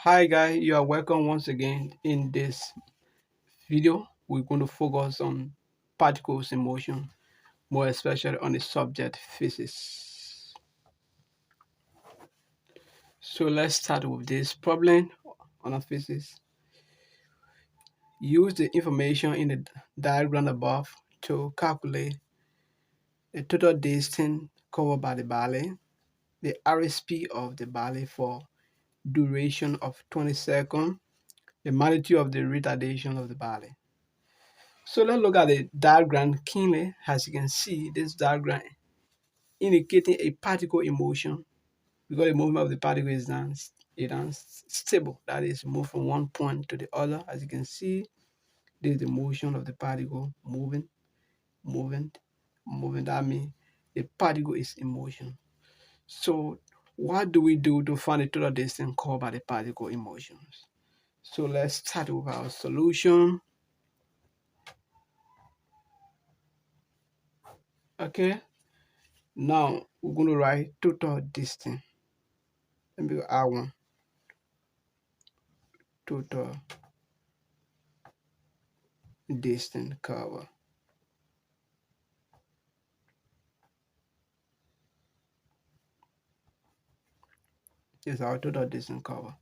Hi guys, you are welcome once again. In this video we're going to focus on particles in motion, more especially on the subject physics. So let's start with this problem on a physics. Use the information in the diagram above to calculate the total distance covered by the body, the RSP of the body for duration of 20 seconds, the magnitude of the retardation of the body. So let's look at the diagram keenly. As you can see, this diagram indicating a particle in motion because the movement of the particle is stable. That is, move from one point to the other. As you can see, this is the motion of the particle moving, moving, moving. That means the particle is in motion. So what do we do to find the total distance covered by the particle in motion? So let's start with our solution. Okay. Now we're going to write total distance. Let me go R1. Total distance cover. This is our total distance cover.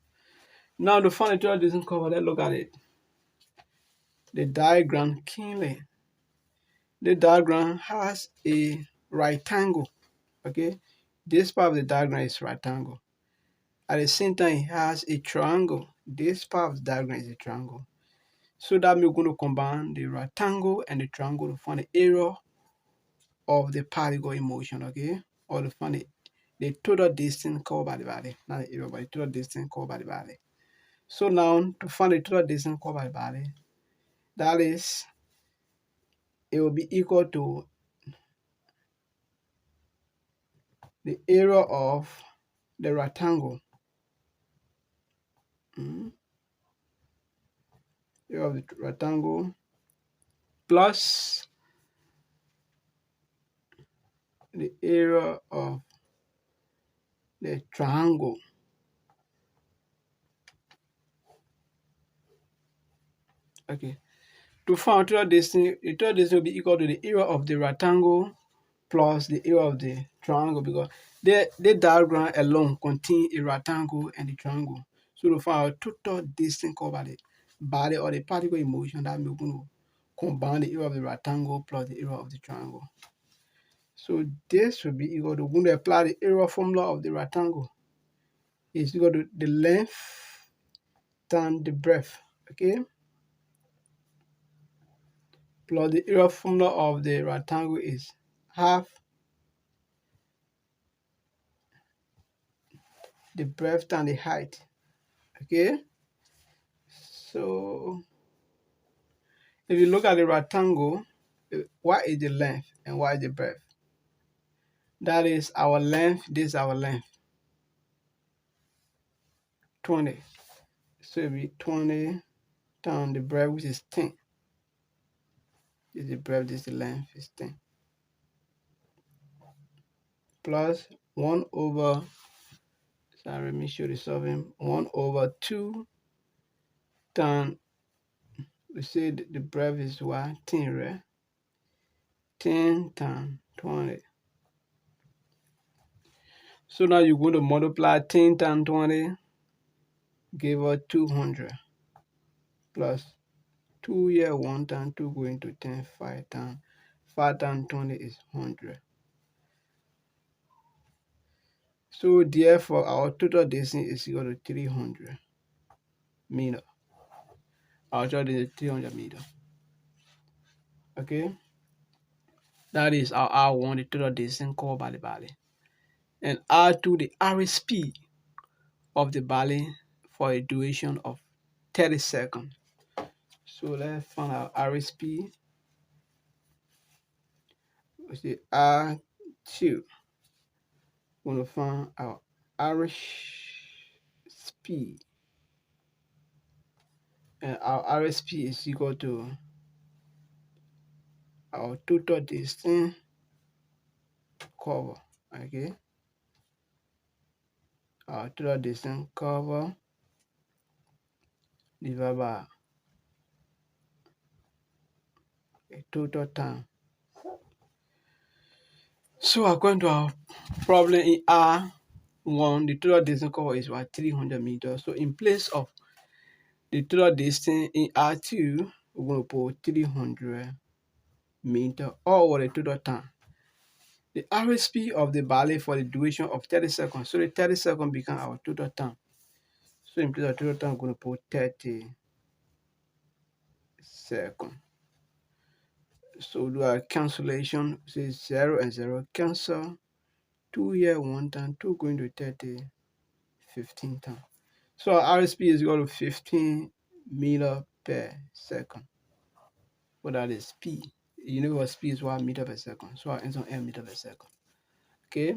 Now to find the total distance cover, let's look at it. The diagram keenly. The diagram has a rectangle. Okay, this part of the diagram is rectangle. At the same time, it has a triangle. This part of the diagram is a triangle. So that means we're going to combine the rectangle and the triangle to find the area of the particle in motion. Okay, or to find the total distance covered by the body, not the area, but the total distance covered by the body. So now to find the total distance covered by the body, that is, it will be equal to the area of the rectangle. Area of the rectangle plus the area of the triangle. Okay. To find total distance, the total distance will be equal to the area of the rectangle plus the area of the triangle because the diagram alone contains a rectangle and a triangle. So to find our total distance covered by the body or the particle in motion, that means we're going to combine the area of the rectangle plus the area of the triangle. So this will be equal to, we're going to apply the area formula of the rectangle. It's equal to the length times the breadth, okay? Plus the area formula of the rectangle is half the breadth times the height, okay? So if you look at the rectangle, what is the length and what is the breadth? That is our length, this is our length, 20. So it will be 20 times the breadth, which is 10. This is the breadth, this is the length, is 10. Plus 1 over, sorry, let me show the solving, 1 over 2 times, we say the breadth is what? 10, right? 10 times 20. So now you're going to multiply 10 times 20, give us 200, plus 2 here, 1 times 2 going to 10, 5 times 20 is 100. So therefore our total distance is equal to 300 meters. Our total distance is 300 meters. Okay, that is our R1, the total distance covered by the body. And R2, the RSP of the body for a duration of 30 seconds. So let's find our RSP. We say R2. We're going to find our RSP. And our RSP is equal to our total distance cover. Okay. Our total distance cover divided by a total time. So according to our problem in R1, the total distance covered is what 300 meters. So in place of the total distance in R2, we're going to put 300 meters or the total time. The average speed of the ballet for the duration of 30 seconds. So the 30 seconds become our total time. So in place of total time, I'm going to put 30 seconds. So do our cancellation. Say 0 and 0 cancel. 2 here, 1 time. 2 going to 30, 15 times. So our RSP is equal to 15 meter per second. What that is speed. You know what speed is 1 meter per second. So our answer is 1 meter per second. Okay.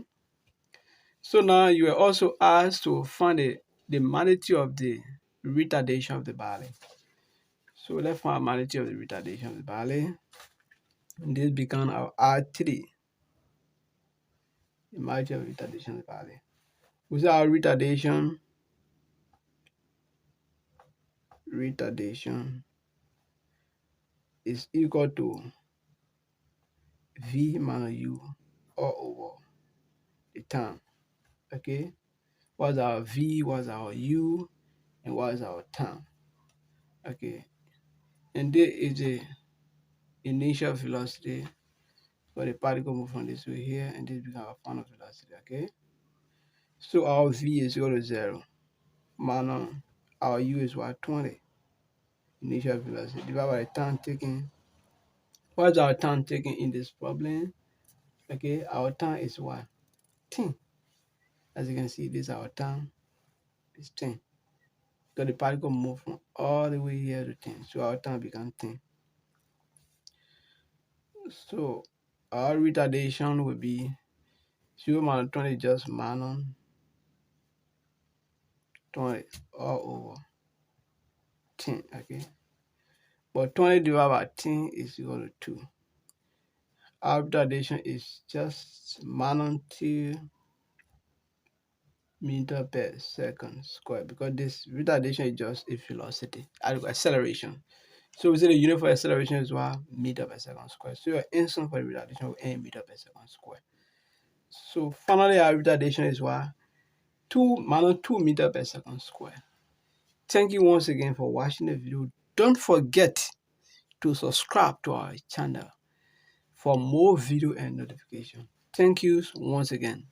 So now you are also asked to find the magnitude of the retardation of the ballet. So let's find the magnitude of the retardation of the ballet. And this becomes our R3. The magnitude of retardation of the ballet. We say our retardation is equal to V minus U all over the time. Okay. What's our V, what's our U, and what's our time. Okay. And this is the initial velocity for the particle move from this way here, and this becomes our final velocity. Okay. So our V is equal to 0. Minus our U is what? 20. Initial velocity divided by the time taken. What's our time taken in this problem? Okay, our time is what? 10. As you can see, this is our time. It's 10. So the particle move from all the way here to 10. So our time becomes 10. So our retardation will be 0 minus 20 just minus 20 all over 10. Okay. But 20 divided by 10 is equal to 2. Our retardation is just minus 2 meter per second square, because this retardation is just a velocity, acceleration. So we say the unit for acceleration is what? Meter per second square. So your answer for the retardation will be meter per second square. So finally our retardation is what? 2 minus 2 meter per second square. Thank you once again for watching the video. Don't forget to subscribe to our channel for more video and notification. Thank you once again.